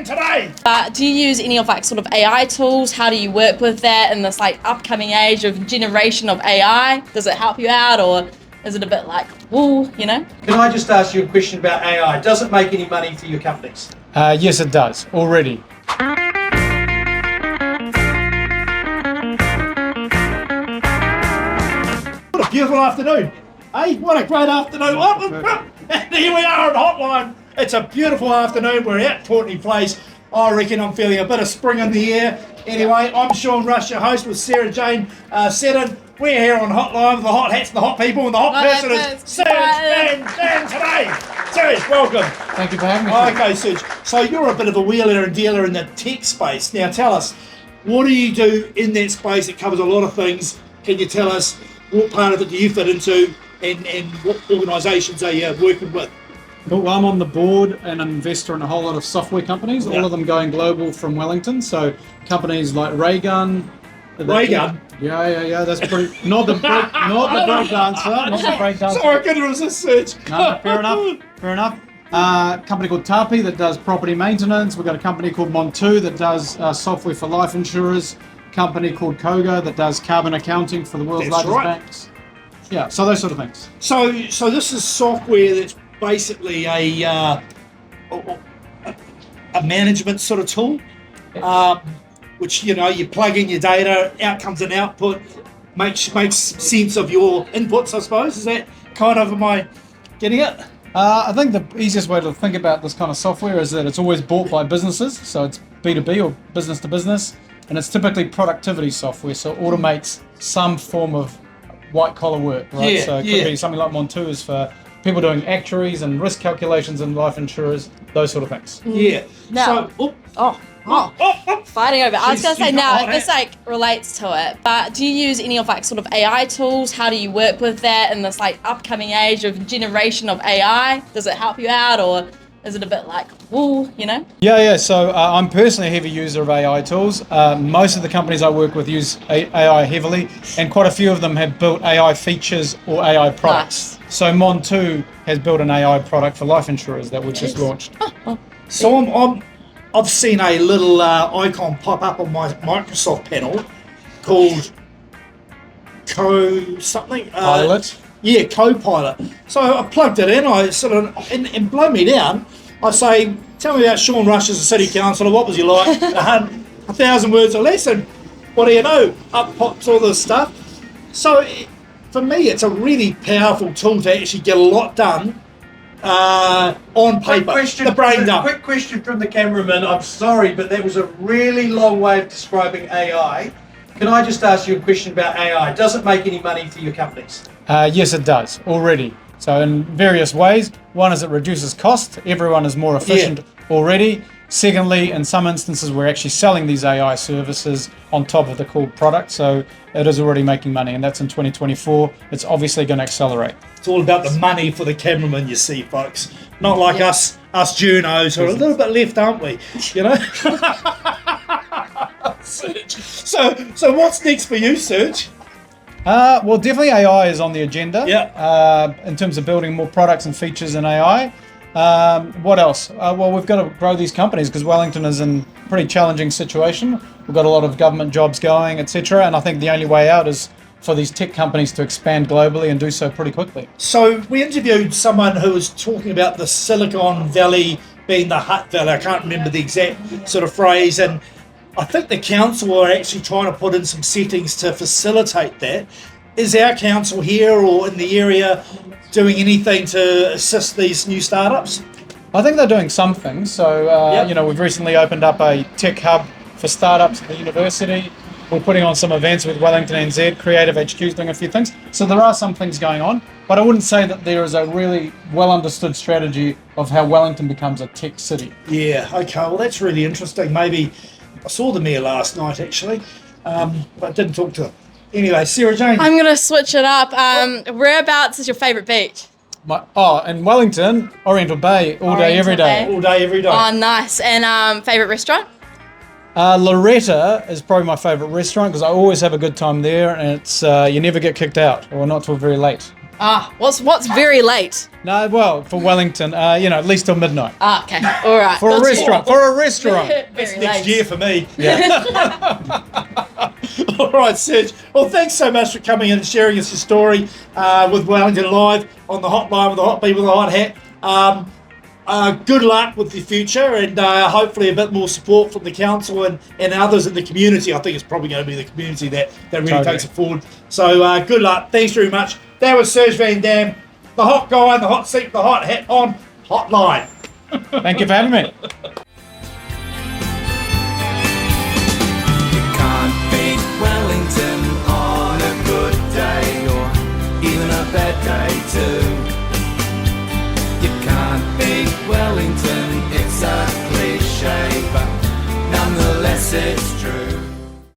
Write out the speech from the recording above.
Dan today. Do you use any of like sort of AI tools? How do you work with that in this like upcoming age of generation of AI? Does it help you out, or is it a bit like, woo, you know? Can I just ask you a question about AI? Does it make any money for your companies? Yes, it does, already. What a beautiful afternoon. Hey, what a great afternoon. And here we are at Hotline. It's a beautiful afternoon. We're at Courtney Place. I reckon I'm feeling a bit of spring in the air. Anyway, I'm Sean Rush, your host, with Sarah Jane Seddon. We're here on Hotline with the hot hats and the hot people, and the hot person is Serge Van Dam today. Serge, welcome. Thank you for having me. Okay, Serge. So you're a bit of a wheeler and dealer in the tech space. Now tell us, what do you do in that space? It covers a lot of things. Can you tell us what part of it do you fit into, and what organisations are you working with? Well, I'm on the board and an investor in a whole lot of software companies, all of them going global from Wellington. So companies like Raygun. Raygun? Yeah, that's pretty, not the break dancer. Sorry, I couldn't resist, Serge. No, fair enough. Company called Tapi that does property maintenance. We've got a company called Montu that does software for life insurers. Company called Kogo that does carbon accounting for the world's largest banks. Yeah, so those sort of things. So this is software that's basically a management sort of tool, which, you know, you plug in your data, out comes an output, makes sense of your inputs, I suppose. Is that kind of, am I getting it? I think the easiest way to think about this kind of software is that it's always bought by businesses, so it's B2B or business to business, and it's typically productivity software, so it automates some form of white collar work, right? Yeah, so it could be something like Montu is for people doing actuaries and risk calculations and life insurers, those sort of things. Yeah. Now, fighting over. I was going to say, now, this like relates to it, but do you use any of like sort of AI tools? How do you work with that in this like upcoming age of generation of AI? Does it help you out, or is it a bit like, woo, you know? Yeah. So I'm personally a heavy user of AI tools. Most of the companies I work with use AI heavily, and quite a few of them have built AI features or AI products. Nice. So Montu has built an AI product for life insurers that we've just launched. So I've seen a little icon pop up on my Microsoft panel called Pilot. Yeah, Copilot. So I plugged it in. I sort of and blow me down. I say, tell me about Sean Rush as a city councillor. What was he like? 1,000 words or less. And what do you know? Up pops all this stuff. So for me, it's a really powerful tool to actually get a lot done on paper. The brain dump. Quick question from the cameraman. I'm sorry, but that was a really long way of describing AI. Can I just ask you a question about AI? Does it make any money for your companies? Yes, it does, already. So in various ways. One is it reduces cost. Everyone is more efficient already. Secondly, in some instances, we're actually selling these AI services on top of the core product. So it is already making money, and that's in 2024. It's obviously going to accelerate. It's all about the money for the cameraman, you see, folks. Not like us Junos, who are a little bit left, aren't we? You know? So what's next for you, Serge? Well, definitely AI is on the agenda. Yeah. In terms of building more products and features in AI. What else? Well, we've got to grow these companies because Wellington is in a pretty challenging situation. We've got a lot of government jobs going, etc. And I think the only way out is for these tech companies to expand globally and do so pretty quickly. So we interviewed someone who was talking about the Silicon Valley being the Hutt Valley. I can't remember the exact sort of phrase, and I think the council are actually trying to put in some settings to facilitate that. Is our council here or in the area doing anything to assist these new startups? I think they're doing some things. So, we've recently opened up a tech hub for startups at the university. We're putting on some events with Wellington NZ, Creative HQ's doing a few things. So there are some things going on, but I wouldn't say that there is a really well understood strategy of how Wellington becomes a tech city. Yeah, okay, well that's really interesting. Maybe I saw the mayor last night actually, but didn't talk to her. Anyway, Sarah Jane. I'm going to switch it up. Whereabouts is your favourite beach? In Wellington, Oriental Bay, all day, every day. All day, every day. Oh, nice. And favourite restaurant? Loretta is probably my favourite restaurant because I always have a good time there, and it's you never get kicked out or not till very late. What's very late? No, well, for Wellington, at least till midnight. Okay, all right. For a Gotcha. restaurant. For a restaurant. That's Very next late. year for me. Yeah. All right, Serge. Well, thanks so much for coming in and sharing us your story with Wellington Live on the hotline with the hot bee with the hot hat. Good luck with the future, and hopefully a bit more support from the council and others in the community. I think it's probably going to be the community that really Totally. takes it forward. So good luck. Thanks very much. That was Serge Van Dam, the hot guy in the hot seat, the hot hat on Hotline. Thank you for having me. You can't beat Wellington on a good day or even a bad day too.